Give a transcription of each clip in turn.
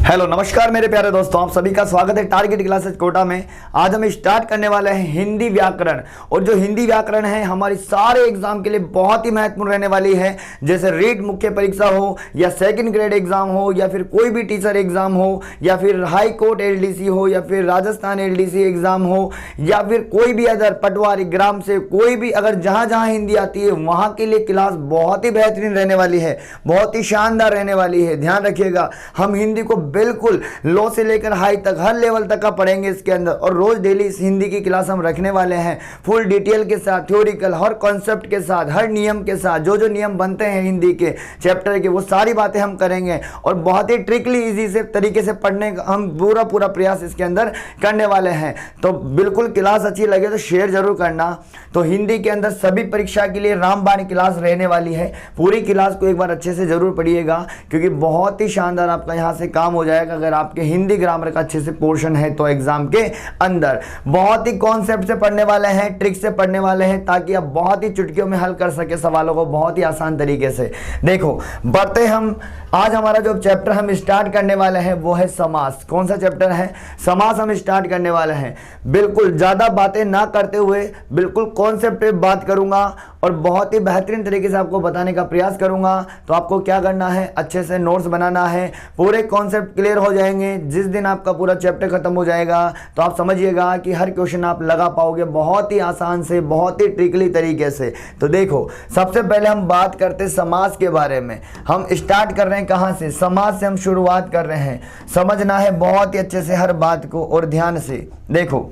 Hello नमस्कार मेरे प्यारे दोस्तों, आप सभी का स्वागत है टारगेट क्लासेस कोटा में। आज हम स्टार्ट करने वाले हैं हिंदी व्याकरण। और जो हिंदी व्याकरण है हमारी सारे एग्जाम के लिए बहुत ही महत्वपूर्ण रहने वाली है। जैसे रीट मुख्य परीक्षा हो या सेकंड ग्रेड एग्जाम हो या फिर कोई भी टीचर एग्जाम हो या फिर हाई कोर्ट एलडीसी हो या फिर राजस्थान एलडीसी एग्जाम हो या फिर कोई भी अदर पटवारी ग्राम से कोई भी अगर जहां जहां हिंदी आती है वहां के लिए क्लास बहुत ही बेहतरीन रहने वाली है, बहुत ही शानदार रहने वाली है। ध्यान रखिएगा, हम हिंदी को बिल्कुल लो से लेकर हाई तक हर लेवल तक का पढ़ेंगे इसके अंदर। और रोज डेली इस हिंदी की क्लास हम रखने वाले हैं फुल डिटेल के साथ, थ्योरिकल हर कॉन्सेप्ट के साथ, हर नियम के साथ। जो जो नियम बनते हैं हिंदी के चैप्टर के वो सारी बातें हम करेंगे और बहुत ही ट्रिकली इजी से तरीके से पढ़ने का हम पूरा प्रयास इसके अंदर करने वाले हैं। तो बिल्कुल क्लास अच्छी लगे तो शेयर जरूर करना। तो हिंदी के अंदर सभी परीक्षा के लिए रामबाण क्लास रहने वाली है। पूरी क्लास को एक बार अच्छे से जरूर पढ़िएगा क्योंकि बहुत ही शानदार आपका यहाँ से काम हो जाएगा अगर आपके हिंदी ग्रामर का अच्छे से पोर्शन है तो। एग्जाम के अंदर बहुत ही कॉन्सेप्ट से पढ़ने वाले हैं, ट्रिक से पढ़ने वाले हैं ताकि आप बहुत ही चुटकियों में हल कर सके सवालों को बहुत ही आसान तरीके से। देखो बढ़ते हम, आज हमारा जो चैप्टर हम स्टार्ट करने वाले हैं वो है समास। कौन सा चैप्टर है? समास हम स्टार्ट करने वाले हैं। बिल्कुल ज्यादा बातें ना करते हुए बिल्कुल कॉन्सेप्ट पे बात करूंगा और बहुत ही बेहतरीन तरीके से आपको बताने का प्रयास करूंगा। तो आपको क्या करना है, अच्छे से नोट्स बनाना है, पूरे कॉन्सेप्ट क्लियर हो जाएंगे। जिस दिन आपका पूरा चैप्टर खत्म हो जाएगा तो आप समझिएगा कि हर क्वेश्चन आप लगा पाओगे बहुत ही आसान से, बहुत ही ट्रिकली तरीके से। तो देखो सबसे पहले हम बात करते समास के बारे में। हम स्टार्ट कर रहे हैं कहां से? समास से हम शुरुआत कर रहे हैं। समझना है बहुत ही अच्छे से हर बात को और ध्यान से। देखो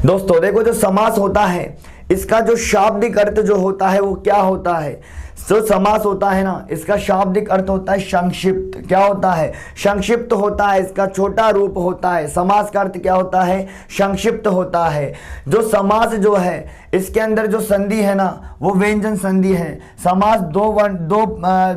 दोस्तों, देखो जो समास होता है इसका जो शाब्दिक अर्थ जो होता है वो क्या होता है? जो समास होता है ना इसका शाब्दिक अर्थ होता है संक्षिप्त। क्या होता है? संक्षिप्त होता है, इसका छोटा रूप होता है। समास का अर्थ क्या होता है? संक्षिप्त होता है। जो समास जो है इसके अंदर जो संधि है ना वो व्यंजन संधि है। समास दो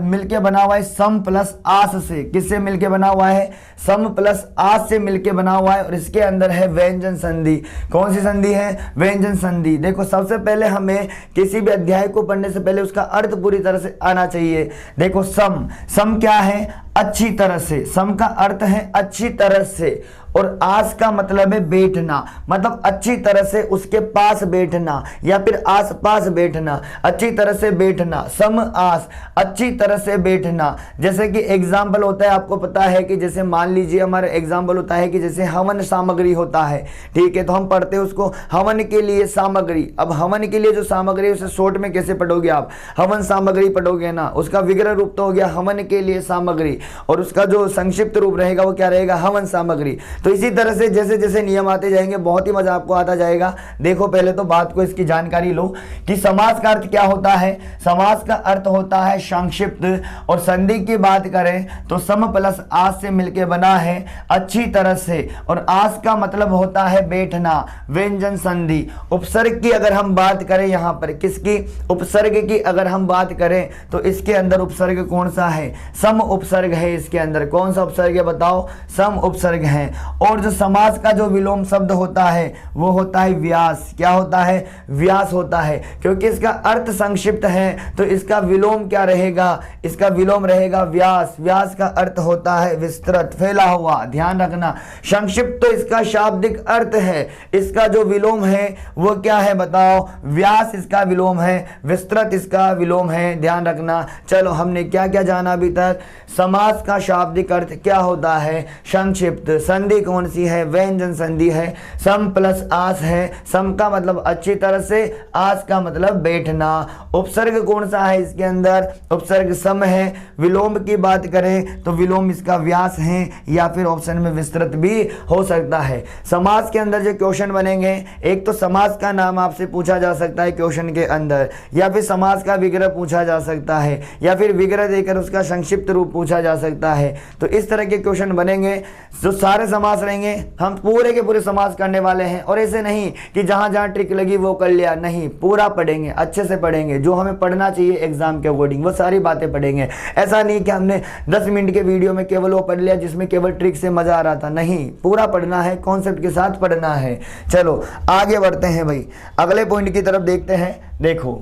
मिलके बना हुआ है सम प्लस आस से। किससे मिलके बना हुआ है? सम प्लस आस से मिलके बना हुआ है और इसके अंदर है व्यंजन संधि। कौन सी संधि है? व्यंजन संधि। देखो सबसे पहले हमें किसी भी अध्याय को पढ़ने से पहले उसका अर्थ पूरी तरह से आना चाहिए। देखो सम, सम क्या है? अच्छी तरह से। सम का अर्थ है अच्छी तरह से और आस का मतलब है बैठना, मतलब अच्छी तरह से उसके पास बैठना या फिर आस पास बैठना, अच्छी तरह से बैठना। सम आस, अच्छी तरह से बैठना। जैसे कि एग्जाम्पल होता है, आपको पता है कि जैसे मान लीजिए हमारा एग्जाम्पल होता है कि जैसे हवन सामग्री होता है, ठीक है, तो हम पढ़ते हैं उसको हवन के लिए सामग्री। अब हवन के लिए जो सामग्री है उसे शॉर्ट में कैसे पढ़ोगे आप? हवन सामग्री पढ़ोगे ना। उसका विग्रह रूप तो हो गया हवन के लिए सामग्री और उसका जो संक्षिप्त रूप रहेगा वो क्या रहेगा? हवन सामग्री। तो इसी तरह से जैसे जैसे नियम आते जाएंगे बहुत ही मजा आपको आता जाएगा। देखो पहले तो बात को इसकी जानकारी लो कि समास का अर्थ क्या होता है। समास का अर्थ होता है संक्षिप्त और संधि की बात करें तो सम प्लस आस से मिलके बना है अच्छी तरह से और आस का मतलब होता है बैठना, व्यंजन संधि। उपसर्ग की अगर हम बात करें यहाँ पर, किसकी? उपसर्ग की अगर हम बात करें तो इसके अंदर उपसर्ग कौन सा है? सम उपसर्ग है। इसके अंदर कौन सा उपसर्ग है बताओ? सम उपसर्ग है। और जो समास का जो विलोम शब्द होता है वो होता है व्यास। क्या होता है? व्यास होता है। क्योंकि इसका अर्थ संक्षिप्त है तो इसका विलोम क्या रहेगा? इसका विलोम रहेगा व्यास। व्यास का अर्थ होता है विस्तृत, फैला हुआ। ध्यान रखना, संक्षिप्त तो इसका शाब्दिक अर्थ है, इसका जो विलोम है वो क्या है बताओ? व्यास इसका विलोम है, विस्तृत इसका विलोम है। ध्यान रखना। चलो हमने क्या क्या जाना अभी तक? समास का शाब्दिक अर्थ क्या होता है? संक्षिप्त। संधि कौन सी है? व्यंजन संधि है। सम प्लस आस है। सम का मतलब अच्छी तरह से, आस का मतलब बैठना। उपसर्ग कौन सा है इसके अंदर? उपसर्ग सम है। विलोम की बात करें तो विलोम इसका व्यास है या फिर ऑप्शन में विस्तृत भी हो सकता है। समास के अंदर जो क्वेश्चन बनेंगे, एक तो समास का नाम आपसे पूछा जा सकता है क्वेश्चन के अंदर, या फिर समास का विग्रह पूछा जा सकता है, या फिर विग्रह देकर उसका संक्षिप्त रूप पूछा जा सकता है। तो इस तरह के क्वेश्चन बनेंगे। जो सारे समास रहेंगे हम पूरे के पूरे समास करने वाले हैं। और ऐसे नहीं कि जहां जहां ट्रिक लगी वो कर लिया, नहीं, पूरा पढ़ेंगे, अच्छे से पढ़ेंगे। जो हमें पढ़ना चाहिए एग्जाम के अकॉर्डिंग वो सारी बातें पढ़ेंगे। ऐसा नहीं कि हमने 10 मिनट के वीडियो में केवल वो पढ़ लिया जिसमें केवल ट्रिक से मजा आ रहा था। नहीं, पूरा पढ़ना है, कॉन्सेप्ट के साथ पढ़ना है। चलो आगे बढ़ते हैं भाई, अगले पॉइंट की तरफ देखते हैं। देखो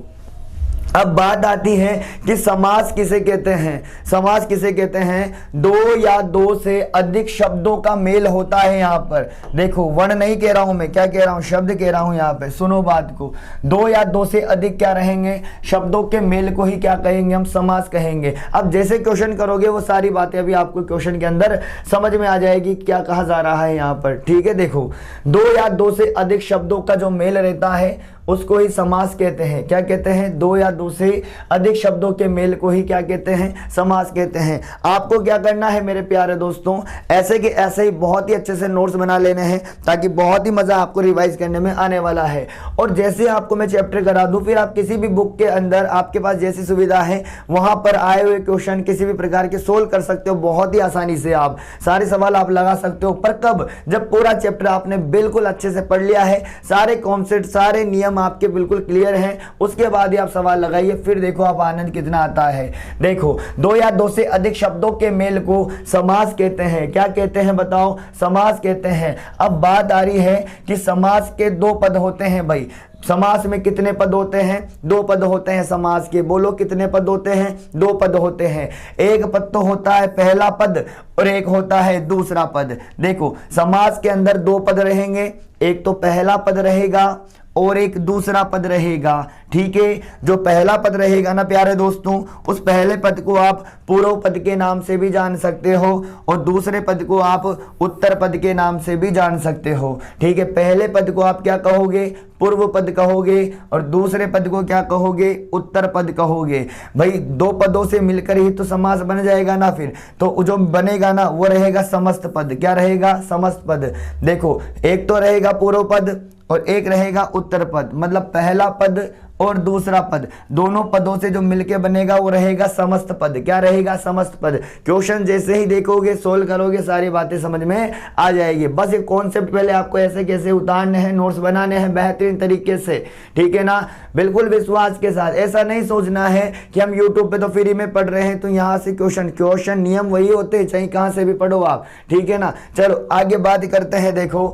अब बात आती है कि समास किसे कहते हैं। समास किसे कहते हैं? दो या दो से अधिक शब्दों का मेल होता है। यहाँ पर देखो, वर्ण नहीं कह रहा हूं मैं, क्या कह रहा हूं? शब्द कह रहा हूं। यहाँ पे सुनो बात को, दो या दो से अधिक क्या रहेंगे? शब्दों के मेल को ही क्या कहेंगे? हम समास कहेंगे। अब जैसे क्वेश्चन करोगे वो सारी बातें अभी आपको क्वेश्चन के अंदर समझ में आ जाएगी क्या कहा जा रहा है यहाँ पर। ठीक है, देखो, दो या दो से अधिक शब्दों का जो मेल रहता है उसको ही समास कहते हैं। क्या कहते हैं? दो या दो से अधिक शब्दों के मेल को ही क्या कहते हैं? समास कहते हैं। आपको क्या करना है मेरे प्यारे दोस्तों? ऐसे के ऐसे ही बहुत ही अच्छे से नोट्स बना लेने हैं, ताकि बहुत ही मजा आपको रिवाइज करने में आने वाला है। और जैसे आपको मैं चैप्टर करा दूं, फिर आप किसी भी बुक के अंदर आपके पास जैसी सुविधा है वहां पर आए हुए क्वेश्चन किसी भी प्रकार के सोल्व कर सकते हो। बहुत ही आसानी से आप सारे सवाल आप लगा सकते हो। पर कब? जब पूरा चैप्टर आपने बिल्कुल अच्छे से पढ़ लिया है, सारे कॉन्सेप्ट सारे नियम आपके बिल्कुल क्लियर हैं, उसके बाद ही आप सवाल लगाइए। फिर देखो आप आनंद कितना आता है। देखो, दो या दो से अधिक शब्दों के मेल को समास कहते हैं। क्या कहते हैं बताओ? समास कहते हैं। अब बात आ रही है कि समास के दो पद होते हैं भाई। समास में कितने पद होते हैं? दो पद होते हैं समास के। बोलो कितने पद होते हैं? दो पद होते हैं। एक पद तो होता है पहला पद और एक होता है दूसरा पद। देखो, समास के अंदर दो पद रहेंगे, एक तो पहला पद रहेगा और एक दूसरा पद रहेगा। ठीक है, जो पहला पद रहेगा ना प्यारे दोस्तों, उस पहले पद को आप पूर्व पद के नाम से भी जान सकते हो और दूसरे पद को आप उत्तर पद के नाम से भी जान सकते हो। ठीक है, पहले पद को आप क्या कहोगे? पूर्व पद कहोगे और दूसरे पद को क्या कहोगे? उत्तर पद कहोगे। भाई दो पदों से मिलकर ही तो समास बन जाएगा ना। फिर तो जो बनेगा ना वो रहेगा समस्त पद। क्या रहेगा? समस्त पद। देखो, एक तो रहेगा पूर्व पद और एक रहेगा उत्तर पद, मतलब पहला पद और दूसरा पद, दोनों पदों से जो मिलके बनेगा वो रहेगा समस्त पद। क्या रहेगा? समस्त पद। क्वेश्चन जैसे ही देखोगे, सोल्व करोगे, सारी बातें समझ में आ जाएगी। बस ये कॉन्सेप्ट पहले आपको ऐसे कैसे उतारने हैं, नोट्स बनाने हैं बेहतरीन तरीके से। ठीक है ना, बिल्कुल विश्वास के साथ। ऐसा नहीं सोचना है कि हम यूट्यूब पे तो फ्री में पढ़ रहे हैं तो यहाँ से क्वेश्चन नियम वही होते हैं, चाहे कहाँ से भी पढ़ो आप। ठीक है ना, चलो आगे बात करते हैं। देखो,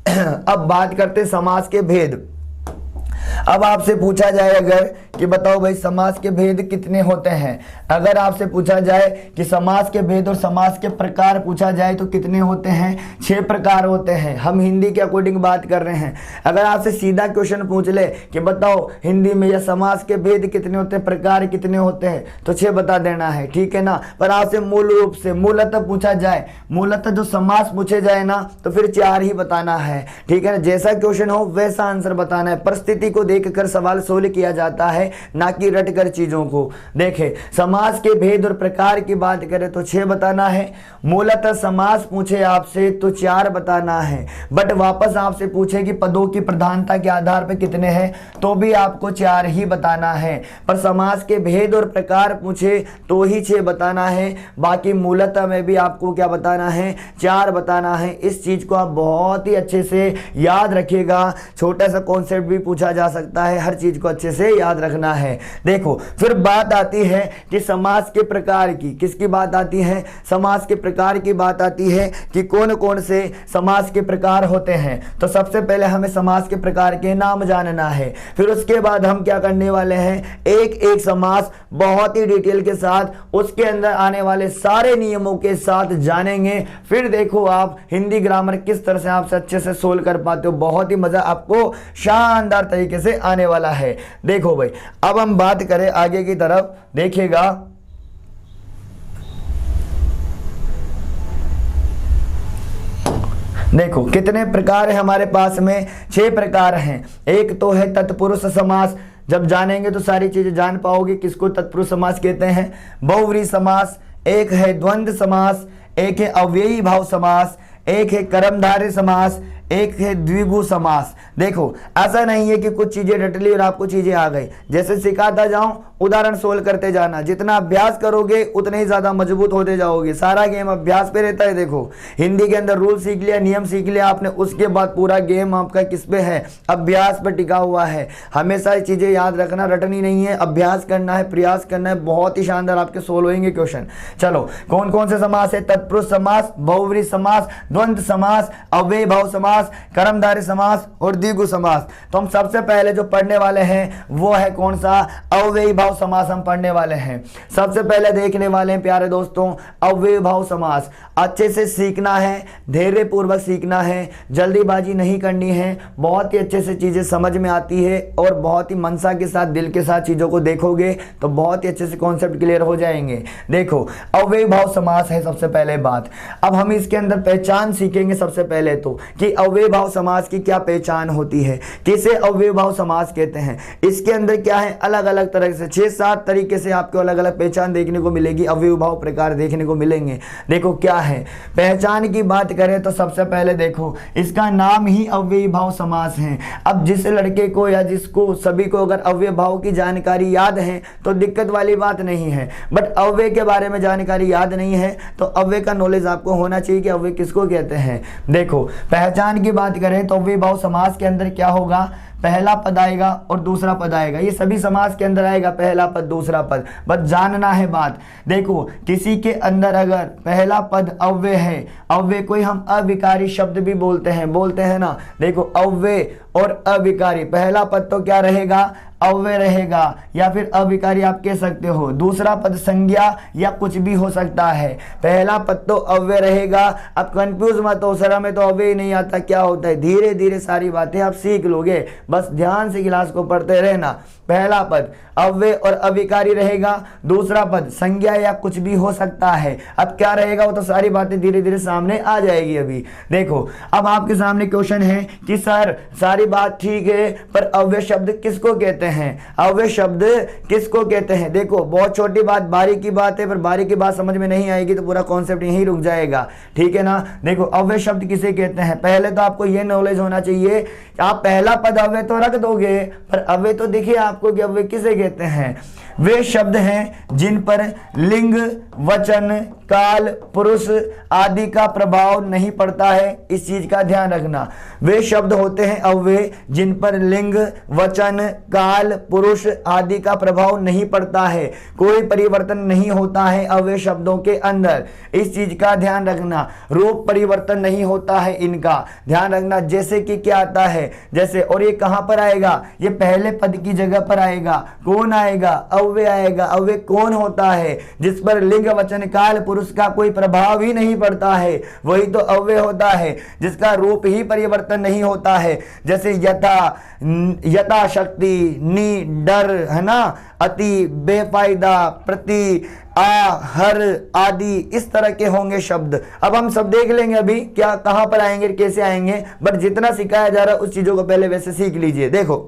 अब बात करते हैं समास के भेद। अब आपसे पूछा जाए अगर कि बताओ भाई समास के भेद कितने होते हैं, अगर आपसे पूछा जाए कि समास के भेद और समास के प्रकार पूछा जाए तो कितने होते हैं? 6 प्रकार होते हैं। हम हिंदी के अकॉर्डिंग बात कर रहे हैं। अगर आपसे सीधा क्वेश्चन पूछ ले कि बताओ हिंदी में या समास के भेद कितने होते हैं, प्रकार कितने होते हैं, तो 6 बता देना है। ठीक है ना, पर आपसे मूल रूप से मूलतः पूछा जाए, मूलतः जो समास पूछे जाए ना, तो फिर 4 ही बताना है। ठीक है ना, जैसा क्वेश्चन हो वैसा आंसर बताना है। परिस्थिति को देखकर सवाल सोल्व किया जाता है, ना कि रटकर चीजों को। देखें, समास के भेद और प्रकार की बात करें तो 6 बताना है। मूलतः समास पूछे आपसे तो 4 बताना है। बट वापस आपसे पूछे कि पदों की प्रधानता के आधार पर कितने हैं, तो भी आपको 4 ही बताना है। पर समास के भेद और प्रकार पूछे तो ही 6 बताना है। बाकी मूलतः में भी आपको क्या बताना है? 4 बताना है। इस चीज को आप बहुत ही अच्छे से याद रखिएगा। छोटा सा कॉन्सेप्ट भी पूछा जा सकता है, हर चीज को अच्छे से याद रखना है। देखो, फिर बात आती है कि समास के प्रकार की। किसकी बात आती है? समास के प्रकार की बात आती है कि कौन कौन से समास के प्रकार होते हैं। तो सबसे पहले हमें समास के प्रकार के नाम जानना है। फिर उसके बाद हम क्या करने वाले हैं, एक एक समास बहुत ही डिटेल के साथ उसके अंदर आने वाले सारे नियमों के साथ जानेंगे। फिर देखो आप हिंदी ग्रामर किस तरह से आप अच्छे से सोल्व कर पाते हो। बहुत ही मजा आपको शानदार तरीके से आने वाला है। देखो भाई, अब हम बात करें आगे की तरफ, देखिएगा देखो कितने प्रकार है हमारे पास में, 6 प्रकार हैं। एक तो है तत्पुरुष समास, जब जानेंगे तो सारी चीजें जान पाओगे किसको तत्पुरुष समास कहते हैं। बहुव्रीहि समास, एक है द्वंद्व समास, एक है अव्ययी भाव समास, एक है कर्मधारय समास, एक है द्विगु समास। देखो, ऐसा नहीं है कि कुछ चीजें रट ली और आपको चीजें आ गई। जैसे सिखाता जाऊं, उदाहरण सोल्व करते जाना। जितना अभ्यास करोगे उतने ही ज्यादा मजबूत होते जाओगे। सारा गेम अभ्यास पे रहता है। देखो, हिंदी के अंदर रूल सीख लिया, नियम सीख लिया आपने, उसके बाद पूरा गेम आपका किस पे है? अभ्यास पर टिका हुआ है। हमेशा चीजें याद रखना, रटनी नहीं है, अभ्यास करना है, प्रयास करना है। बहुत ही शानदार आपके सोल्व होंगे क्वेश्चन। चलो, कौन कौन से समास है? तत्पुरुष समास, बहुव्रीहि समास, द्वंद्व समास, अव्ययी भाव समास, समास, कर्मधारय समास और द्विगु समास। तो हम सबसे पहले जो पढ़ने वाले हैं वो है कौन सा, अव्ययी भाव समास हम पढ़ने वाले हैं। सबसे पहले देखने वाले हैं प्यारे दोस्तों अव्ययी भाव समास। अच्छे से सीखना है, धैर्य पूर्वक सीखना है, जल्दीबाजी नहीं करनी है, बहुत ही अच्छे से चीजें समझ में आती है और बहुत ही मनसा के साथ, दिल के साथ चीजों को देखोगे तो बहुत ही अच्छे से कॉन्सेप्ट क्लियर हो जाएंगे। देखो अव्ययी भाव समास है सबसे पहले बात। अब हम इसके अंदर पहचान सीखेंगे सबसे पहले तो कि अव्ययी भाव समास की क्या पहचान होती है, किसे अव्ययी भाव समास कहते हैं। इसके अंदर क्या है, अलग अलग तरह से 6-7 तरीके से आपको अलग अलग पहचान देखने को मिलेगी, अव्ययी भाव प्रकार देखने को मिलेंगे। देखो क्या है, पहचान की बात करें तो सबसे पहले देखो इसका नाम ही अव्ययी भाव समास है। अब जिस लड़के को या जिसको सभी को अगर अव्यय भाव की जानकारी याद है तो दिक्कत वाली बात नहीं है, बट अव्यय के बारे में जानकारी याद नहीं है तो अव्यय का नॉलेज आपको होना चाहिए कि अव्यय किसको कहते हैं। देखो पहचान की बात करें तो अव्ययी भाव समास के अंदर क्या होगा, पहला पद आएगा और दूसरा पद आएगा। ये सभी समास के अंदर आएगा, पहला पद दूसरा पद, बस जानना है बात। देखो किसी के अंदर अगर पहला पद अव्यय है, अव्यय को हम अविकारी शब्द भी बोलते हैं ना। देखो अव्यय और अविकारी, पहला पद तो क्या रहेगा, अव्यय रहेगा या फिर अविकारी आप कह सकते हो, दूसरा पद संज्ञा या कुछ भी हो सकता है, पहला पद तो अव्यय रहेगा। अब कंफ्यूज मत हो, सर में तो अव्यय नहीं आता क्या होता है, धीरे धीरे सारी बातें आप सीख लोगे, बस ध्यान से क्लास को पढ़ते रहना। पहला पद अव्यय और अविकारी रहेगा, दूसरा पद संज्ञा या कुछ भी हो सकता है। अब क्या रहेगा वो तो सारी बातें धीरे धीरे सामने आ जाएगी। अभी देखो अब आपके सामने क्वेश्चन है कि सर सारी बात ठीक है पर अव्यय शब्द किसको कहते हैं, अव्यय शब्द किसको कहते हैं। देखो बहुत छोटी बात, बारीक की बात है, पर बारीक की बात समझ में नहीं आएगी तो पूरा कॉन्सेप्ट यहीं रुक जाएगा, ठीक है ना। देखो अव्यय शब्द किसे कहते हैं, पहले तो आपको ये नॉलेज होना चाहिए, आप पहला पद अव्यय तो रख दोगे पर अव्यय तो देखिए आपको कि अव्यय किसे कहते हैं। वे शब्द हैं जिन पर लिंग, वचन, काल, पुरुष आदि का प्रभाव नहीं पड़ता है, इस चीज का ध्यान रखना। वे शब्द होते हैं अव्यय जिन पर लिंग, वचन, काल, पुरुष आदि का प्रभाव नहीं पड़ता है, कोई परिवर्तन नहीं होता है अव्यय शब्दों के अंदर, इस चीज का ध्यान रखना। रूप परिवर्तन नहीं होता है, इनका ध्यान रखना। जैसे कि क्या आता है, जैसे, और ये कहां पर आएगा, ये पहले पद की जगह पर आएगा। कौन आएगा, अव्यय आएगा। अव्यय कौन होता है, जिस पर लिंग, वचन, काल, पुरुष का कोई प्रभाव ही नहीं पड़ता है, वही तो अव्यय होता है, जिसका रूप ही परिवर्तन नहीं होता है। जैसे यथा, यथाशक्ति, निडर, है ना, अति, बेफायदा, प्रति, हर आदि इस तरह के होंगे शब्द। अब हम सब देख लेंगे अभी क्या कहां पर आएंगे, कैसे आएंगे, बट जितना सिखाया जा रहा है उस चीजों को पहले वैसे सीख लीजिए। देखो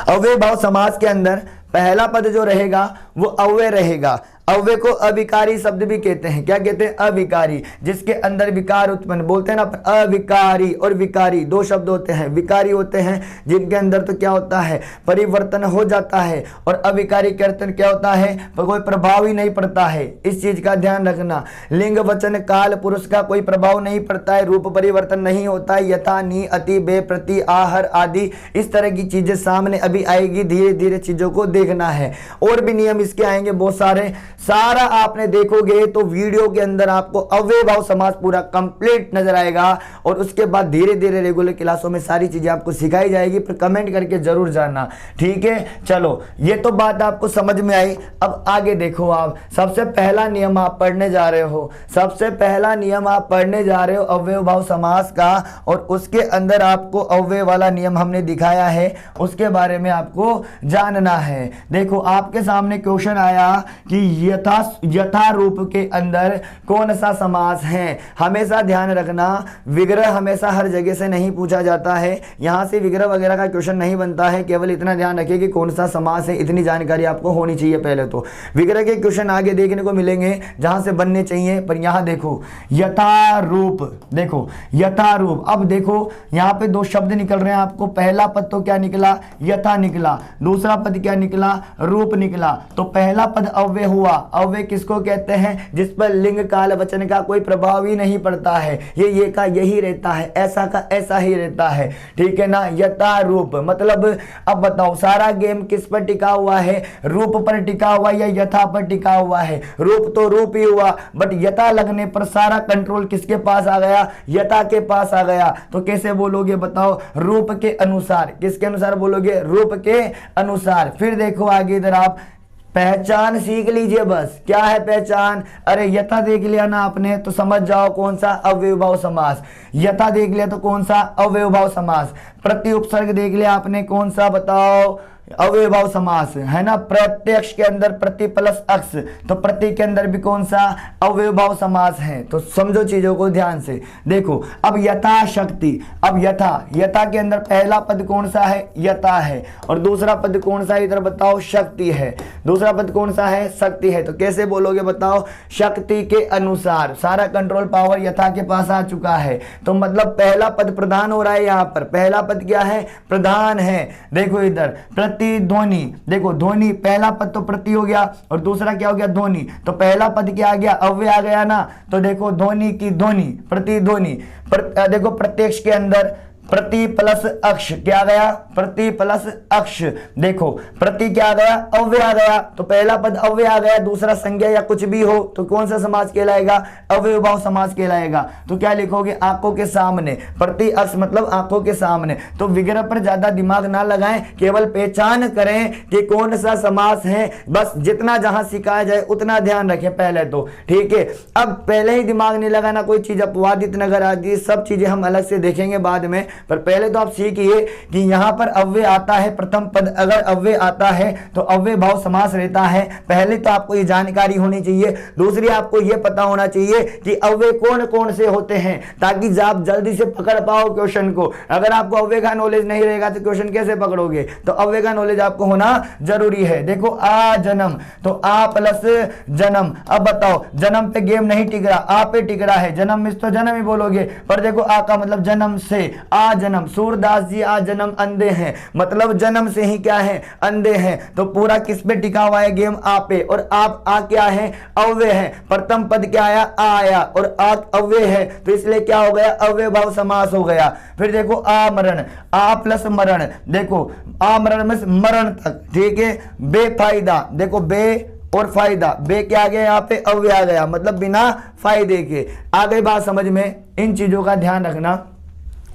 अव्यय भाव समास के अंदर पहला पद जो रहेगा वो अव्यय रहेगा। अव्यय को अविकारी शब्द भी कहते हैं। क्या कहते हैं, अविकारी, जिसके अंदर विकार उत्पन्न, बोलते हैं ना अविकारी और विकारी दो शब्द होते हैं। विकारी होते हैं जिनके अंदर तो क्या होता है, परिवर्तन हो जाता है, और अविकारी के अर्थ क्या होता है, कोई प्रभाव ही नहीं पड़ता है, इस चीज का ध्यान रखना। लिंग, वचन, काल, पुरुष का कोई प्रभाव नहीं पड़ता है, रूप परिवर्तन नहीं होता है, यथा, नि, अति, बे, प्रति, आहर आदि इस तरह की चीजें सामने अभी आएगी, धीरे धीरे चीजों को देखना है। और भी नियम इसके आएंगे बहुत सारे, सारा आपने देखोगे तो वीडियो के अंदर आपको अव्यय भाव समास पूरा कंप्लीट नजर आएगा, और उसके बाद धीरे धीरे रेगुलर क्लासों में सारी चीजें आपको सिखाई जाएगी। पर कमेंट करके जरूर जानना, ठीक है। चलो ये तो बात आपको समझ में आई। अब आगे देखो, आप सबसे पहला नियम आप पढ़ने जा रहे हो, सबसे पहला नियम आप पढ़ने जा रहे हो अव्यय भाव समास का, और उसके अंदर आपको अव्यय वाला नियम हमने दिखाया है, उसके बारे में आपको जानना है। देखो आपके सामने क्वेश्चन आया कि यथा रूप के अंदर कौन सा समास है। हमेशा ध्यान रखना, विग्रह हमेशा हर जगह से नहीं पूछा जाता है, यहां से विग्रह वगैरह का क्वेश्चन नहीं बनता है। केवल इतना ध्यान रखिए कि कौन सा समास है, इतनी जानकारी आपको होनी चाहिए। पहले तो विग्रह के क्वेश्चन आगे देखने को मिलेंगे जहां से बनने चाहिए, पर यहां देखो यथा रूप, देखो यथा रूप। अब देखो यहां पे दो शब्द निकल रहे हैं आपको, पहला पद तो क्या निकला, यथा निकला, दूसरा पद क्या निकला, रूप निकला। तो पहला पद अव्यय हुआ, अव्यय किसको कहते हैं? जिस पर लिंग काल वचन का कोई प्रभाव ही नहीं पड़ता है, ये का यही रहता है, ऐसा का ऐसा ही रहता है, ठीक है ना। यथा रूप मतलब अब बताओ सारा गेम किस पर टिका हुआ है? रूप पर टिका हुआ या यथा पर टिका हुआ है? रूप तो रूप ही हुआ, बट यथा लगने पर सारा कंट्रोल किसके पास आ गया? यथा के पास आ गया। तो कैसे बोलोगे बताओ? रूप के अनुसार। किसके अनुसार बोलोगे? रूप के अनुसार। फिर देखो आगे इधर आप पहचान सीख लीजिए बस। क्या है पहचान? अरे यथा देख लिया ना आपने तो समझ जाओ कौन सा अव्ययभाव समास। यथा देख लिया तो कौन सा? अव्ययभाव समास। प्रति उपसर्ग देख लिया आपने कौन सा? बताओ अव्ययभाव समास है ना। प्रत्यक्ष के अंदर प्रति प्लस अक्ष, तो प्रति के अंदर भी कौन सा? अव्ययभाव समास है। तो समझो चीजों को ध्यान से। देखो अब यथाशक्ति, अब यथा के अंदर पहला पद कौन सा है? यथा है, और दूसरा पद कौन सा है? इधर बताओ शक्ति है। दूसरा पद कौन सा है? शक्ति है। तो कैसे बोलोगे बताओ? शक्ति के अनुसार। सारा कंट्रोल पावर यथा के पास आ चुका है, तो मतलब पहला पद प्रधान हो रहा है। यहाँ पर पहला पद क्या है? प्रधान है। देखो इधर ध्वनि, देखो ध्वनि पहला पद तो प्रति हो गया और दूसरा क्या हो गया? ध्वनि। तो पहला पद क्या आ गया? अव्यय आ गया ना। तो देखो ध्वनि की ध्वनि, प्रतिध्वनि। देखो प्रत्यक्ष के अंदर प्रति प्लस अक्ष क्या गया? प्रति प्लस अक्ष। देखो प्रति क्या आ गया? अव्यय आ गया। तो पहला पद अव्यय आ गया, दूसरा संज्ञा या कुछ भी हो तो कौन सा समास कहलाएगा? अव्ययभाव समास कहलाएगा। तो क्या लिखोगे? आंखों के सामने। प्रति अक्ष मतलब आंखों के सामने। तो विग्रह पर ज्यादा दिमाग ना लगाएं, केवल पहचान करें कि कौन सा समास है। बस जितना जहां सिखाया जाए उतना ध्यान रखें पहले तो, ठीक है। अब पहले ही दिमाग नहीं लगाना, कोई चीज अपवादित नगर आदि सब चीजें हम अलग से देखेंगे बाद में, पर पहले तो आप सीखिए कि यहां पर अव्यय आता है। प्रथम पद अगर अव्यय आता है तो अव्यय भाव समास रहता है। पहले तो आपको ये जानकारी होनी चाहिए। दूसरी आपको ये पता होना चाहिए कि अव्यय कौन कौन से होते हैं, ताकि आप जल्दी से पकड़ पाओ क्वेश्चन को। अगर आपको अव्यय का नॉलेज नहीं रहेगा तो क्वेश्चन कैसे पकड़ोगे? तो अव्यय का नॉलेज आपको होना जरूरी है। देखो आ जन्म, तो आ प्लस जन्म। अब बताओ जन्म पे गेम नहीं टिक रहा, आ पे टिक रहा है। जन्म मिस तो जन्म ही बोलोगे, पर देखो आ का मतलब जन्म से। आ जन्म, सूरदास जी आ जन्म अंधे हैं, मतलब जन्म से ही क्या है? अंधे हैं। तो पूरा किस पे टिका हुआ है गेम? आ पे। और आप आ क्या है? अव्यय है। प्रथम पद क्या आया? आ आया, और आ अव्यय है तो इसलिए क्या हो गया? अव्यय भाव समास हो गया। फिर देखो आमरण, आ प्लस मरण। देखो आमरण में मरण तक, ठीक है। बेफायदा, देखो बे और फायदा, बे क्या आ गया? यहाँ पे अव्यय आ गया, मतलब बिना फायदे के। आ गई बात समझ में? इन चीजों का ध्यान रखना।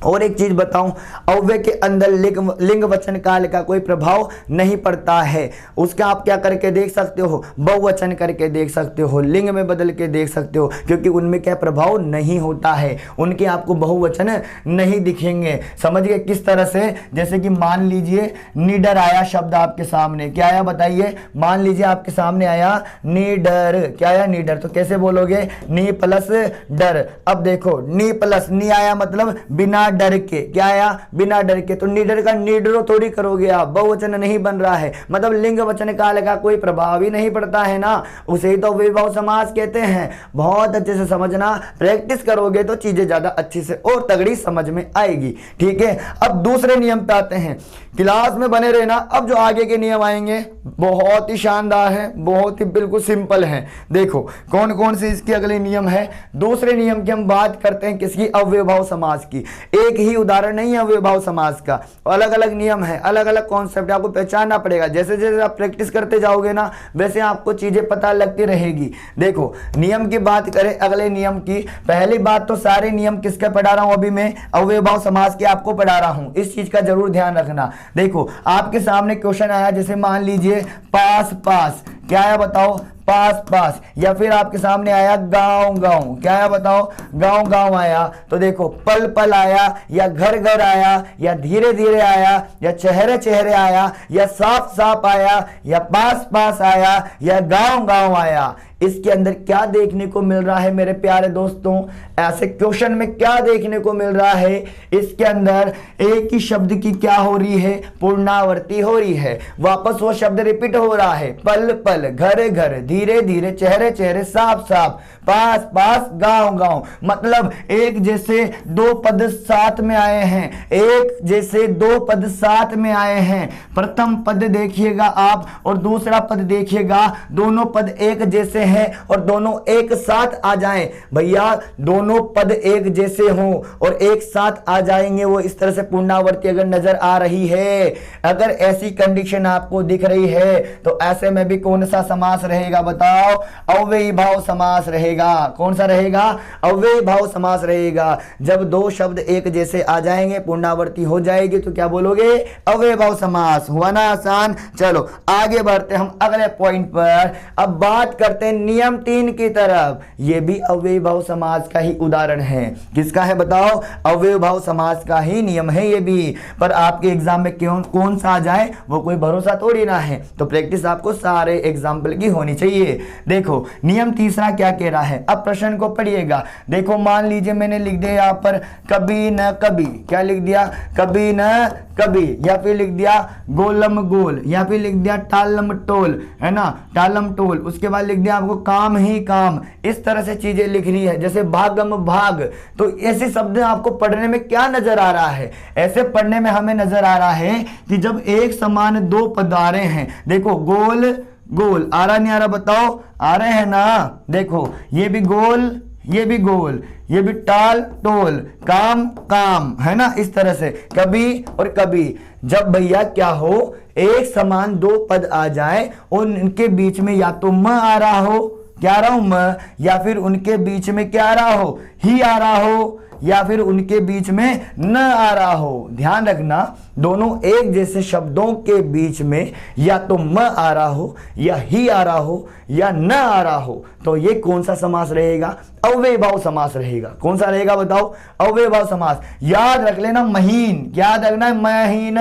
और एक चीज बताऊं, अव्यय के अंदर लिंग वचन काल का कोई प्रभाव नहीं पड़ता है। उसका आप क्या करके देख सकते हो? बहुवचन करके देख सकते हो, लिंग में बदल के देख सकते हो, क्योंकि उनमें क्या प्रभाव नहीं होता है। उनके आपको बहुवचन नहीं दिखेंगे। समझ गए किस तरह से? जैसे कि मान लीजिए निडर आया शब्द आपके सामने, क्या आया बताइए? मान लीजिए आपके सामने आया निडर, क्या आया? निडर। तो कैसे बोलोगे? नी प्लस डर। अब देखो नी प्लस नी आया मतलब बिना डर के, क्या आया? बिना डर के। तो निडर का निडरो थोड़ी करोगे आप, बहुवचन नहीं बन रहा है, मतलब लिंग वचन काल का कोई प्रभाव ही नहीं पड़ता है ना। उसे ही तो विभव समास कहते हैं। बहुत अच्छे से समझना, प्रैक्टिस करोगे तो चीजें ज्यादा अच्छी से और तगड़ी समझ में आएगी, ठीक है। अब दूसरे नियम पे आते हैं, क्लास में बने रहना। अब जो आगे के नियम आएंगे बहुत ही शानदार है, बहुत ही बिल्कुल सिंपल है। देखो कौन कौन से इसके अगले नियम है। दूसरे नियम की हम बात करते हैं किसकी? अव्ययभाव समास की। एक ही उदाहरण नहीं है अव्ययभाव समास का, अलग अलग नियम है, अलग अलग कॉन्सेप्ट, आपको पहचानना पड़ेगा। जैसे जैसे आप प्रैक्टिस करते जाओगे ना, वैसे आपको चीजें पता लगती रहेगी। देखो नियम की बात करें, अगले नियम की। पहली बात तो सारे नियम किसके पढ़ा रहा हूं अभी मैं? अव्ययभाव समास के आपको पढ़ा रहा हूं, इस चीज का जरूर ध्यान रखना। देखो आपके सामने क्वेश्चन आया, जैसे मान लीजिए पास पास, क्या आया बताओ? पास पास। या फिर आपके सामने आया गांव गांव, क्या आया बताओ? गांव गांव आया। तो देखो पल पल आया, या घर घर आया, या धीरे धीरे आया, या चेहरे चेहरे आया, या साफ साफ आया, या पास पास आया, या गांव गांव आया। इसके अंदर क्या देखने को मिल रहा है मेरे प्यारे दोस्तों? ऐसे क्वेश्चन में क्या देखने को मिल रहा है? इसके अंदर एक ही शब्द की क्या हो रही है? पूर्णावर्ती हो रही है। वापस वो शब्द रिपीट हो रहा है, पल पल, घर घर, धीरे धीरे, चेहरे चेहरे, साफ साफ, पास पास, गांव गांव। मतलब एक जैसे दो पद साथ में आए हैं, एक जैसे दो पद साथ में आए हैं। प्रथम पद देखिएगा आप और दूसरा पद देखिएगा, दोनों पद एक जैसे हैं और दोनों एक साथ आ जाएं। भैया दोनों पद एक जैसे हों और एक साथ आ जाएंगे, वो इस तरह से पूर्णावर्ती अगर नजर आ रही है, अगर ऐसी कंडीशन आपको दिख रही है, तो ऐसे में भी कौन सा समास रहेगा बताओ? अव्ययी भाव समास रहेगा। कौन सा रहेगा? अव्ययी भाव समास रहेगा। जब दो शब्द एक जैसे आ जाएंगे, पूर्णावर्ती हो जाएगी, तो क्या बोलोगे? अव्ययी भाव समास। हुआ ना आसान? चलो आगे बढ़ते हम अगले पॉइंट पर। अब बात करते हैं नियम 3 की तरफ। यह भी अव्ययी भाव समास का ही उदाहरण है। किसका है बताओ? अव्ययी भाव समास का ही नियम है ये भी। पर आपके एग्जाम में कौन सा आ जाए वो कोई भरोसा थोड़ी ना है, तो प्रैक्टिस आपको सारे एग्जाम्पल की होनी चाहिए। देखो नियम तीसरा क्या कह रहा है, अब प्रश्न को पढ़िएगा। देखो मान लीजिए मैंने लिख दिया यहाँ पर कभी न कभी, क्या लिख दिया? कभी न कभी, या फिर लिख दिया गोलम गोल, या फिर लिख दिया टालम टोल, है ना, टालम टोल। उसके बाद लिख दिया आपको काम ही काम। इस तरह से चीजें लिखनी है, जैसे भागम भाग। तो ऐसे शब्द आपको पढ़ने में क्या नजर आ रहा है? ऐसे पढ़ने में हमें नजर आ रहा है कि जब एक समान दो पद आ रहे हैं, देखो गोल गोल, आ रहा नहीं आ रहा बताओ? आ रहे हैं ना। देखो ये भी गोल, ये भी गोल, ये भी टाल टोल, काम काम, है ना। इस तरह से कभी और कभी, जब भैया क्या हो, एक समान दो पद आ जाए और उनके बीच में या तो म आ रहा हो, क्या आ रहा हूं म, या फिर उनके बीच में क्या आ रहा हो? ही आ रहा हो, या फिर उनके बीच में न आ रहा हो। ध्यान रखना, दोनों एक जैसे शब्दों के बीच में या तो म आ रहा हो, या ही आ रहा हो, या न आ रहा हो, तो ये कौन सा समास रहेगा? अव्ययी भाव समास रहेगा। कौन सा रहेगा बताओ? अव्ययी भाव समास। याद रख लेना महीन, याद रखना महीन,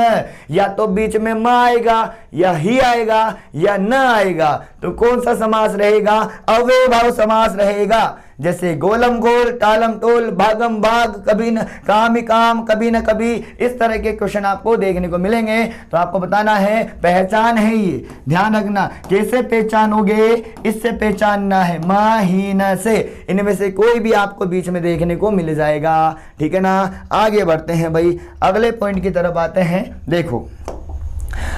या तो बीच में म आएगा, या ही आएगा, या न आएगा, तो कौन सा समास रहेगा? अव्ययी भाव समास रहेगा। जैसे गोलम गोल, टालम टोल, भागम भाग, कभी न काम ही काम, कभी न कभी, इस तरह के क्वेश्चन आपको देखने को मिलेंगे। तो आपको बताना है, पहचान है ये, ध्यान रखना। कैसे पहचानोगे? इससे पहचानना है, महीन से। इनमें से कोई भी आपको बीच में देखने को मिल जाएगा, ठीक है ना। आगे बढ़ते हैं भाई, अगले पॉइंट की तरफ आते हैं। देखो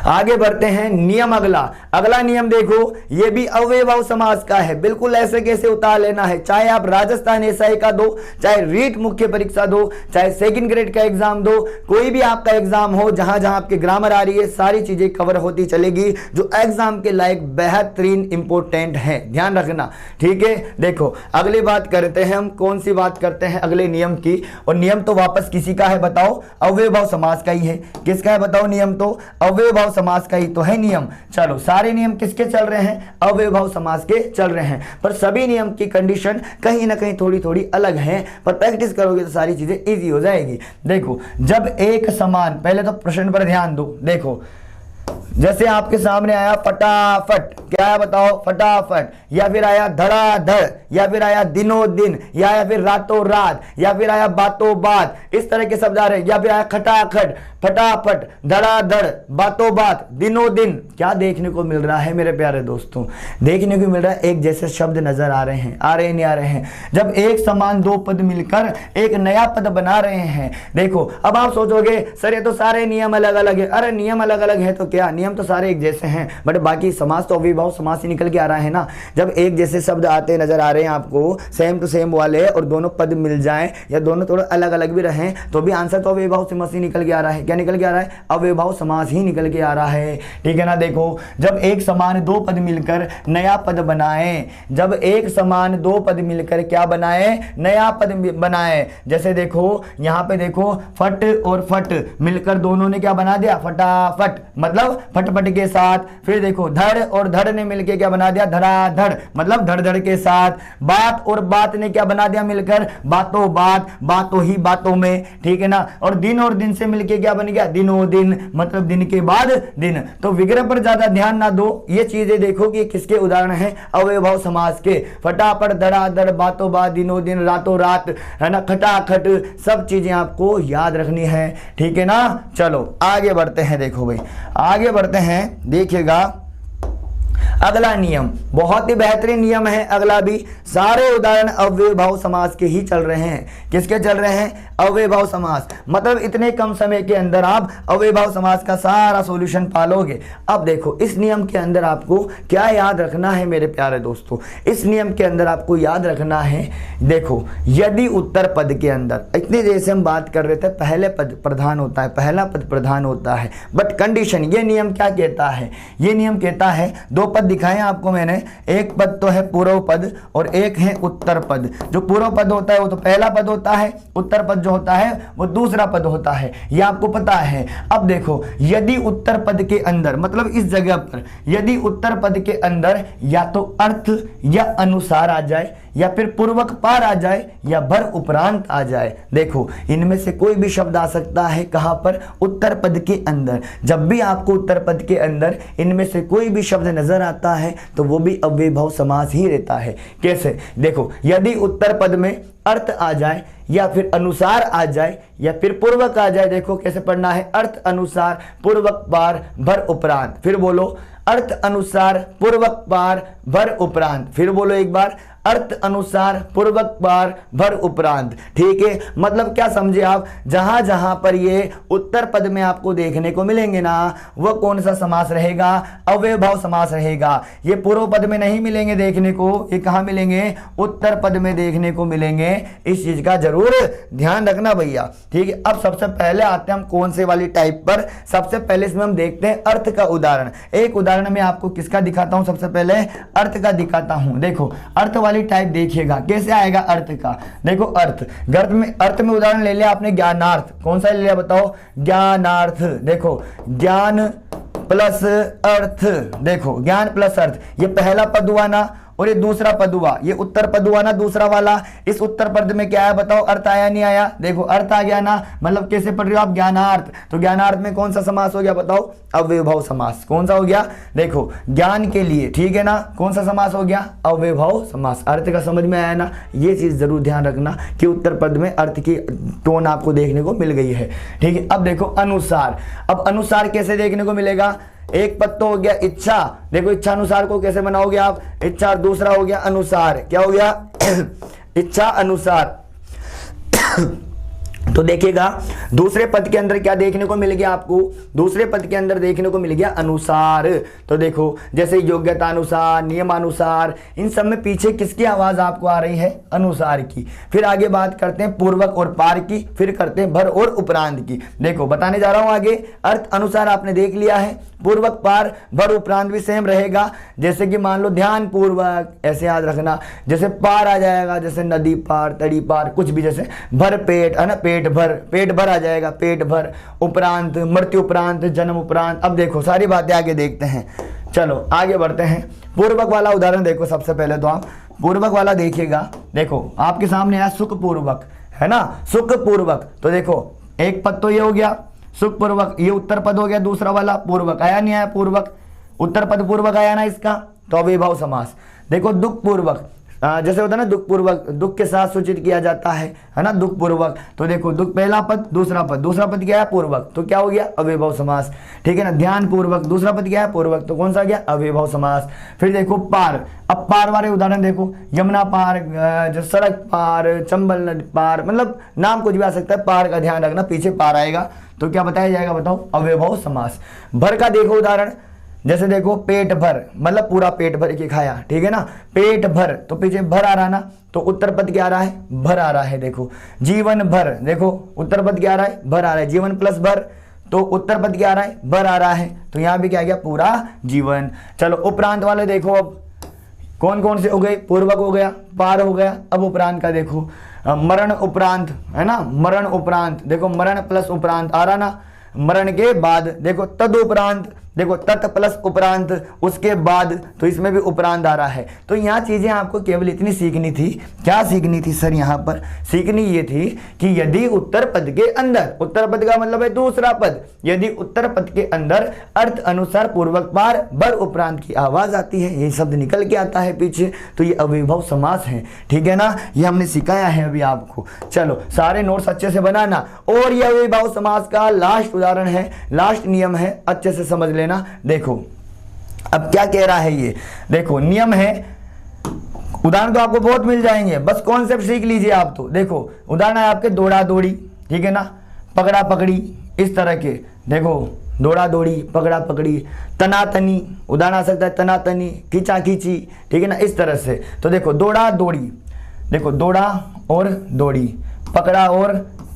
आगे बढ़ते हैं, नियम अगला नियम देखो, ये भी अव्ययी भाव समास का है। बिल्कुल ऐसे कैसे उतार लेना है, चाहे आप राजस्थान एसआई का दो, चाहे रीट मुख्य परीक्षा दो, चाहे सेकंड ग्रेड का एग्जाम दो, कोई भी आपका एग्जाम हो, जहां जहां आपके ग्रामर आ रही है, सारी चीजें कवर होती चलेगी, जो एग्जाम के लायक बेहतरीन इंपोर्टेंट है। ध्यान रखना, ठीक है। देखो अगली बात करते हैं हम, कौन सी बात करते हैं? अगले नियम की। और नियम तो वापस किसी का है बताओ? अव्ययी भाव समास का ही है। किसका है बताओ? नियम तो अव्ययी भाव समास का ही तो है नियम। चलो सारे नियम किसके चल रहे हैं? अव्ययी भाव समास के चल रहे हैं, पर सभी नियम की कंडीशन कहीं ना कहीं थोड़ी थोड़ी अलग है, पर प्रैक्टिस करोगे तो सारी चीजें इजी हो जाएगी। देखो जब एक समान, पहले तो प्रश्न पर ध्यान दो। देखो जैसे आपके सामने आया फटाफट, क्या है बताओ? फटाफट, या फिर आया धड़ाधड़, या फिर आया दिनों दिन, या फिर रातों रात, या फिर आया बातों बात, इस तरह के शब्द आ रहे हैं। या फिर आया खटाखट, फटाफट, धड़ाधड़, बातों बात, दिनों दिन। क्या देखने को मिल रहा है मेरे प्यारे दोस्तों? देखने को मिल रहा है एक जैसे शब्द नजर आ रहे हैं, आ रहे हैं नहीं आ रहे हैं। जब एक समान दो पद मिलकर एक नया पद बना रहे हैं। देखो अब आप सोचोगे सर ये तो सारे नियम अलग अलग है। अरे नियम अलग अलग है तो क्या, नियम तो सारे एक जैसे हैं, बट बाकी समास तो अव्ययी भाव समास ही निकल के आ रहा है ना। जब एक जैसे शब्द आते नजर आ रहे हैं आपको, सेम टू सेम वाले, और दोनों पद मिल जाएं या दोनों थोड़ा अलग अलग भी रहें, तो भी आंसर तो अव्ययी भाव समास ही निकल के आ रहा है। क्या निकल के आ रहा है? अव्ययी भाव समास ही निकल के आ रहा है, ठीक है ना। देखो जब एक समान दो पद मिलकर नया पद बनाए, जब एक समान दो पद मिलकर क्या बनाए? नया पद बनाए। जैसे देखो यहाँ पे देखो फट और फट मिलकर दोनों ने क्या बना दिया? फटाफट। मतलब मतलब फटफट के साथ। फिर देखो धड़ और धड़ ने मिलके क्या बना दिया, धड़ाधड़, मतलब धड़ धड़ के साथ। बात और बात ने क्या बना दिया मिलकर, बातों बात, बातों ही बातों में, ठीक है ना। और दिन से मिलके क्या बन गया, दिनों दिन, मतलब दिन के बाद दिन। तो विग्रह पर ज्यादा ध्यान ना दो, ये चीजें देखो कि किसके उदाहरण हैं, अव्ययभाव समास के। फटाफट, धड़ाधड़, बातों बात, दिनों दिन, रातों रात, है ना, खटाखट, सब चीजें आपको याद रखनी है, ठीक है ना। चलो आगे बढ़ते हैं, देखो भाई आगे बढ़ते हैं, देखिएगा अगला नियम बहुत ही बेहतरीन नियम है। अगला भी सारे उदाहरण अव्ययभाव समास के ही चल रहे हैं। किसके चल रहे हैं, अव्ययभाव समास। मतलब इतने कम समय के अंदर आप अव्ययभाव समास का सारा सॉल्यूशन पालोगे। अब देखो इस नियम के अंदर आपको क्या याद रखना है मेरे प्यारे दोस्तों, इस नियम के अंदर आपको याद रखना है, देखो यदि उत्तर पद के अंदर, इतनी देर से हम बात कर रहे थे पहले पद प्रधान होता है, पहला पद प्रधान होता है, बट कंडीशन, ये नियम क्या कहता है, ये नियम कहता है, दो पद दिखाए आपको मैंने, एक पद तो है पूर्व पद और एक है उत्तर पद। जो पूर्व पद होता है वो तो पहला पद होता है, उत्तर पद जो होता है वो दूसरा पद होता है, ये आपको पता है। अब देखो यदि उत्तर पद के अंदर, मतलब इस जगह पर यदि उत्तर पद के अंदर या तो अर्थ या अनुसार आ जाए, या फिर पूर्वक पार आ जाए, या भर उपरांत आ जाए, देखो इनमें से कोई भी शब्द आ सकता है। कहां पर, उत्तर पद के अंदर। जब भी आपको उत्तर पद के अंदर इनमें से कोई भी शब्द नजर आता है तो वो भी अव्ययभाव समास ही रहता है। कैसे, देखो यदि उत्तर पद में अर्थ आ जाए, या फिर अनुसार आ जाए, या फिर पूर्वक आ जाए, देखो कैसे पढ़ना है, अर्थ अनुसार पूर्वक पार भर उपरांत। फिर बोलो अर्थ अनुसार पूर्वक पार भर उपरांत। फिर बोलो एक बार, अर्थ अनुसार पूर्वक पार भर उपरांत। ठीक है, मतलब क्या समझे आप, जहां जहां पर ये उत्तर पद में आपको देखने को मिलेंगे ना, वो कौन सा समास रहेगा, अव्ययभाव समास रहेगा। ये पूर्व पद में नहीं मिलेंगे देखने को, ये कहां मिलेंगे, उत्तर पद में देखने को मिलेंगे। इस चीज का जरूर ध्यान रखना भैया। ठीक है, अब सबसे पहले आते हैं हम कौन से वाली टाइप पर। सबसे पहले इसमें हम देखते हैं अर्थ का उदाहरण। एक उदाहरण में आपको किसका दिखाता हूं, सबसे पहले अर्थ का दिखाता हूं। देखो अर्थ वाली टाइप देखिएगा कैसे आएगा अर्थ का। देखो अर्थ में उदाहरण ले लिया आपने ज्ञानार्थ। कौन सा ले लिया बताओ, ज्ञानार्थ। देखो ज्ञान प्लस अर्थ, देखो ज्ञान प्लस अर्थ, ये पहला पद हुआ ना, और ये दूसरा पद हुआ, ये उत्तर पद हुआ ना दूसरा वाला। इस उत्तर पद में क्या आया बताओ, अर्थ आया नहीं आया, देखो अर्थ आ गया ना। मतलब कैसे पढ़ रहे हो आप, ज्ञानार्थ। तो ज्ञानार्थ में कौन सा समास हो गया बताओ, अव्ययभाव समास। कौन सा हो गया, देखो ज्ञान के लिए, ठीक है ना, कौन सा समास हो गया, अव्ययभाव समास। अर्थ का समझ में आया ना, ये चीज जरूर ध्यान रखना कि उत्तर पद में अर्थ की टोन आपको देखने को मिल गई है। ठीक है, अब देखो अनुसार। अब अनुसार कैसे देखने को मिलेगा, एक पद तो हो गया इच्छा, देखो इच्छा अनुसार को कैसे बनाओगे आप, इच्छा, दूसरा हो गया अनुसार, क्या हो गया इच्छा अनुसार। तो देखिएगा दूसरे पद के अंदर क्या देखने को मिल गया आपको, दूसरे पद के अंदर देखने को मिल गया अनुसार। तो देखो जैसे योग्यता अनुसार, नियमानुसार, इन सब में पीछे किसकी आवाज आपको आ रही है, अनुसार की। फिर आगे बात करते हैं पूर्वक और पार की, फिर करते हैं भर और उपरांत की। देखो बताने जा रहा हूं आगे, अर्थ अनुसार आपने देख लिया है, पूर्वक पार भर उपरांत भी सेम रहेगा। जैसे कि मान लो ध्यान पूर्वक, ऐसे याद रखना, जैसे पार आ जाएगा, जैसे नदी पार, तड़ी पार, कुछ भी, जैसे भर पेट है ना, पेट भर आ जाएगा, पेट भर। उपरांत, मृत्यु उपरांत, जन्म उपरांत। अब देखो सारी बातें आगे देखते हैं, चलो आगे बढ़ते हैं। पूर्वक वाला उदाहरण देखो, सबसे पहले तो आप पूर्वक वाला देखिएगा। देखो आपके सामने आया सुख पूर्वक, है ना, सुख पूर्वक। तो देखो एक पद तो ये हो गया सुख पूर्वक, ये उत्तर पद हो गया दूसरा वाला पूर्वक। आया नहीं आया पूर्वक, उत्तर पद पूर्वक आया ना इसका, तो अव्ययभाव समास। देखो दुख पूर्वक, जैसे होता है ना दुख पूर्वक, दुख के साथ सूचित किया जाता है ना, दुख पूर्वक। तो देखो दुख पहला पद, दूसरा पद क्या है पूर्वक, तो क्या हो गया अव्ययभाव समास। ठीक है ना, ध्यान पूर्वक, दूसरा पद क्या है पूर्वक, तो कौन सा गया अव्ययभाव समास। फिर देखो पार। अब पार वाले उदाहरण देखो, यमुना पार, जो सड़क पार, चंबल नदी पार, मतलब नाम कुछ भी आ सकता है, पार का ध्यान रखना, पीछे पार आएगा तो क्या बताया जाएगा बताओ, अव्ययभाव समास। भर का देखो उदाहरण, जैसे देखो पेट भर, मतलब पूरा पेट भर के खाया, ठीक है ना, पेट भर, तो पीछे भर आ रहा ना, तो उत्तर पद क्या आ रहा है, भर आ रहा है। देखो जीवन भर, देखो उत्तर पद क्या आ रहा है, भर आ रहा है, जीवन प्लस भर, तो उत्तर पद क्या आ रहा है, भर आ रहा है, तो यहां भी क्या गया पूरा जीवन। चलो उपरांत वाले देखो, अब कौन कौन से हो गए, पूर्वक हो गया, पार हो गया। अब उपरांत का देखो, मरण उपरांत, है ना, मरण उपरांत, देखो मरण प्लस उपरांत आ रहा ना, मरण के बाद, देखो तद उपरांत, देखो तत् प्लस उपरांत, उसके बाद, तो इसमें भी उपरांत आ रहा है। तो यहाँ चीजें आपको केवल इतनी सीखनी थी। क्या सीखनी थी सर? यहाँ पर सीखनी ये थी कि यदि उत्तर पद के अंदर, उत्तर पद का मतलब है दूसरा पद, यदि उत्तर पद के अंदर अर्थ अनुसार पूर्वक पार बर उपरांत की आवाज आती है, ये शब्द निकल के आता है पीछे, तो ये अविभव समास है। ठीक है ना, ये हमने सिखाया है अभी आपको। चलो सारे नोट्स अच्छे से बनाना। और ये अविभव समास का लास्ट उदाहरण है, लास्ट नियम है, अच्छे से समझ लेना। देखो अब क्या कह रहा है ये, देखो नियम है, उदाहरण तो आपको बहुत मिल जाएंगे, बस कॉन्सेप्ट सीख लीजिए आप। तो देखो उदाहरण है आपके दौड़ा दौड़ी, ठीक है ना, पकड़ा पकड़ी, इस तरह के। देखो दौड़ा दौड़ी, पकड़ा पकड़ी, तना तनी, उदाहरण आ सकता है तना तनी, खींचा खींची, ठीक है ना, इस तरह से। तो देखो दौड़ा दौड़ी, देखो दौड़ा और दौड़ी, पकड़ा और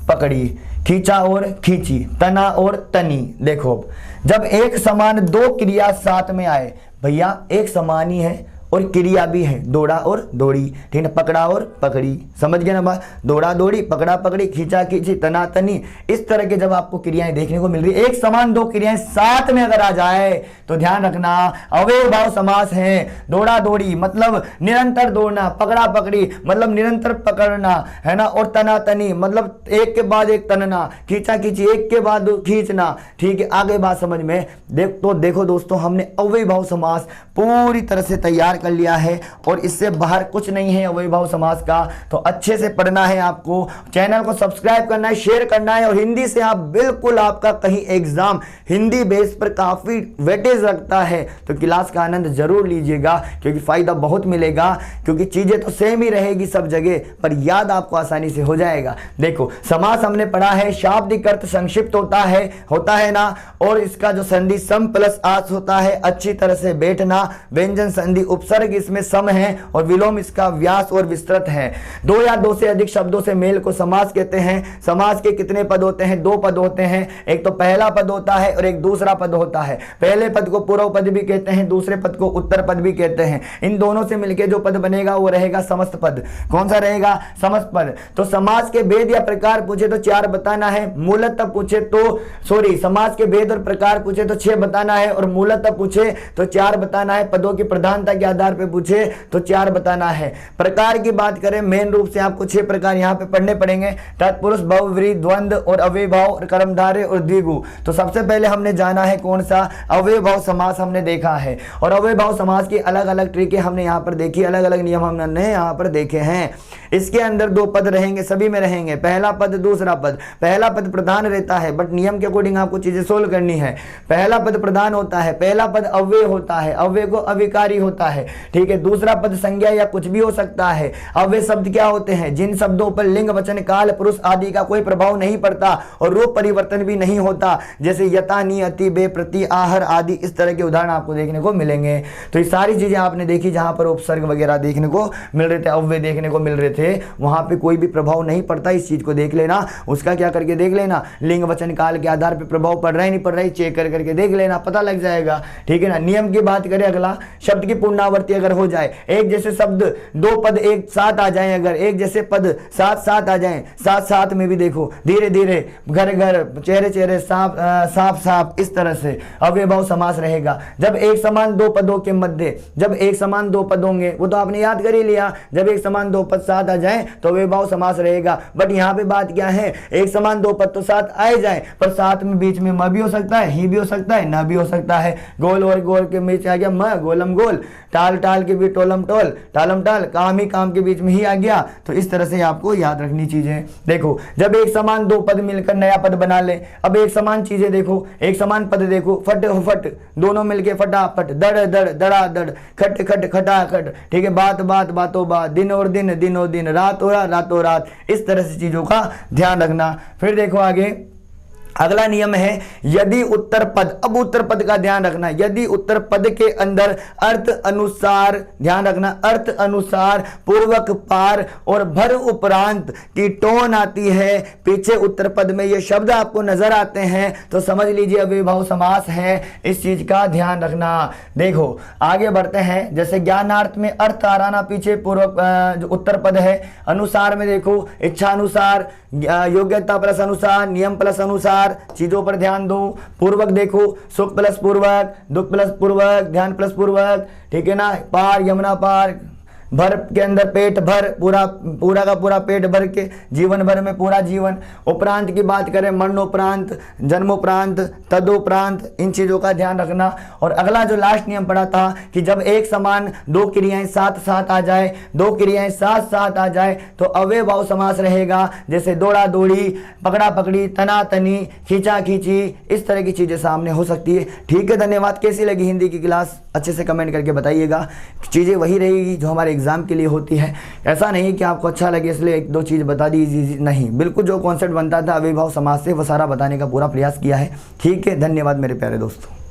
पकड़ी, खींचा और खींची, तना और तनी। देखो जब एक समान दो क्रिया साथ में आए, भैया एक समान ही है और क्रिया भी है, दौड़ा और दौड़ी, ठीक है, पकड़ा और पकड़ी, समझ गए ना बात? दौड़ा दौड़ी, पकड़ा पकड़ी, खींचा खींची, तना तनी, इस तरह के जब आपको क्रियाएं देखने को मिल रही है, एक समान दो क्रियाएं साथ में अगर आ जाए तो ध्यान रखना अव्ययभाव समास है। दौड़ा दौड़ी मतलब निरंतर दौड़ना, पकड़ा पकड़ी मतलब निरंतर पकड़ना, है ना, और तना तनी मतलब एक के बाद एक तनना, खींचा खींची एक के बाद खींचना। ठीक है, आगे बात समझ में। देखो दोस्तों, हमने अव्ययभाव समास पूरी तरह से तैयार कर लिया है और इससे बाहर कुछ नहीं है अव्ययभाव समास का। तो अच्छे से पढ़ना है आपको, चैनल को सब्सक्राइब करना है, शेयर करना है। और हिंदी से आप बिल्कुल, आपका कहीं एग्जाम हिंदी बेस पर काफी वेटेज रखता है तो क्लास का आनंद जरूर लीजिएगा, क्योंकि फायदा बहुत मिलेगा, क्योंकि चीजें तो सेम ही रहेगी सब जगह पर याद आपको आसानी से हो जाएगा। देखो समास हमने पढ़ा है, शाब्दिक अर्थ संक्षिप्त होता है ना, और इसका जो संधि सम प्लस आस होता है, अच्छी तरह से बैठना। व्यंजन संधि उपसर्ग इसमें सम है और विलोम इसका व्यास और विस्तृत है। दो या दो से अधिक शब्दों से मेल को समास कहते हैं। समास के कितने पद होते हैं? दो पद होते हैं, एक तो पहला पद होता है और एक दूसरा पद होता है। पहले पद को पूर्व पद भी कहते हैं, दूसरे पद को उत्तर पद भी कहते हैं। इन दोनों से मिलकर जो पद बनेगा वो रहेगा समस्त पद। कौन सा रहेगा? समस्त पद। तो समास के भेद या प्रकार पूछे तो 4 बताना है, मूलतः पूछे तो समास के भेद और प्रकार पूछे तो 6 बताना है, और मूलतः पूछे तो 4 बताना है। पदों की प्रधानता के आधार पे पूछे तो 4 बताना है। प्रकार की बात करें, मेन रूप से आपको 6 प्रकार यहाँ पे पढ़ने पड़ेंगे, तत्पुरुष, बहुव्रीहि, द्वंद्व और अव्ययभाव और कर्मधारय और द्विगु। तो सबसे पहले हमने जाना है कौन सा? अव्ययभाव समास हमने देखा है, और अव्ययभाव समास की अलग अलग ट्रिकें हमने यहाँ पर देखी, अलग अलग नियम हमने यहाँ पर देखे हैं। इसके अंदर 2 पद रहेंगे, सभी में रहेंगे, पहला पद दूसरा पद। पहला पद प्रधान रहता है, बट नियम के अकॉर्डिंग आपको चीजें सोल्व करनी है। पहला पद प्रधान होता है, पहला पद अव्यय होता है, अव्यय को अविकारी होता है, ठीक है। दूसरा पद संज्ञा या कुछ भी हो सकता है। अव्यय शब्द क्या होते हैं? जिन शब्दों पर लिंग, वचन, काल, पुरुष आदि का कोई प्रभाव नहीं पड़ता और रूप परिवर्तन भी नहीं होता, जैसे यथा, नियति, बे, प्रति, आहर आदि, इस तरह के उदाहरण आपको देखने को मिलेंगे। तो ये सारी चीजें आपने देखी, जहां पर उपसर्ग वगैरह देखने को मिल रहे थे, अव्यय देखने को मिल रहे थे, वहां पे कोई भी प्रभाव नहीं पड़ता। इस चीज को देख लेना, उसका क्या करके देख लेना, लिंग, वचन, काल के आधार पर प्रभाव पड़ रहा है नहीं पड़ रहा है, चेक करके देख लेना, पता लग जाएगा, ठीक है ना। नियम की बात करें, अगला शब्द की पुनरावृत्ति अगर हो जाए, एक जैसे शब्द 2 पद एक साथ आ जाएं, अगर एक जैसे पद साथ आ जाएं, साथ में भी देखो, धीरे धीरे, घर घर, चेहरे चेहरे, साफ, इस तरह से अव्ययभाव समास रहेगा। जब एक समान 2 पदों के मध्य, जब एक समान 2 पद होंगे, वो तो आपने याद कर ही लिया, जब एक समान 2 पद साथ आ जाए तो अव्ययभाव समास रहेगा। बट यहाँ पे बात क्या है, एक समान 2 पद तो साथ आए जाए, पर साथ में बीच में म भी हो सकता है, ही भी हो सकता है, ना भी हो सकता है। गोल और गोल के बीच आ गया म, गोलम गोल, टाल टाल के बीच टोलम टोल, टालम टाल, काम ही काम के बीच में ही आ गया। तो इस तरह से आपको याद रखनी चीजें। देखो जब एक समान 2 पद मिलकर नया पद बना ले, अब एक समान चीजें देखो, एक समान पद देखो, फट फट, दोनों मिलके फटाफट, दड़ दड़, दड़ा दड़, खट खट, खटा खट, ठीक है, बात बात, बातों बात, दिन और दिन, दिनों दिन, रात हो रातों रात, इस तरह से चीजों का ध्यान रखना। फिर देखो आगे, अगला नियम है यदि उत्तर पद, अब उत्तर पद का ध्यान रखना, यदि उत्तर पद के अंदर अर्थ अनुसार, ध्यान रखना, अर्थ अनुसार पूर्वक पार और भर उपरांत की टोन आती है, पीछे उत्तर पद में ये शब्द आपको नजर आते हैं, तो समझ लीजिए अव्ययभाव समास है। इस चीज का ध्यान रखना। देखो आगे बढ़ते हैं, जैसे ज्ञानार्थ में अर्थ आराना पीछे पूर्वक जो उत्तर पद है, अनुसार में देखो, इच्छा अनुसार, योग्यता प्लस अनुसार, नियम प्लस अनुसार, चार चीजों पर ध्यान दो। पूर्वक देखो, सुख प्लस पूर्वक, दुख प्लस पूर्वक, ध्यान प्लस पूर्वक, ठीक है ना। पार, यमुना पार, भर के अंदर पेट भर, पूरा का पूरा पेट भर के, जीवन भर में पूरा जीवन। उपरांत की बात करें, मरणोपरांत, जन्मोपरांत, तदोपरांत, इन चीजों का ध्यान रखना। और अगला जो लास्ट नियम पड़ा था कि जब एक समान दो क्रियाएं साथ साथ आ जाए, दो क्रियाएं साथ साथ आ जाए तो अव्ययभाव समास रहेगा। जैसे दौड़ा दौड़ी, पकड़ा पकड़ी, तना तनी, खींचा खींची, इस तरह की चीजें सामने हो सकती है। ठीक है, धन्यवाद। कैसी लगी हिंदी की क्लास अच्छे से कमेंट करके बताइएगा। चीजें वही रहेगी जो हमारे एग्जाम के लिए होती है। ऐसा नहीं कि आपको अच्छा लगे इसलिए एक दो चीज़ बता दी, नहीं, बिल्कुल जो कॉन्सेप्ट बनता था अव्ययभाव समास से वो सारा बताने का पूरा प्रयास किया है। ठीक है, धन्यवाद मेरे प्यारे दोस्तों।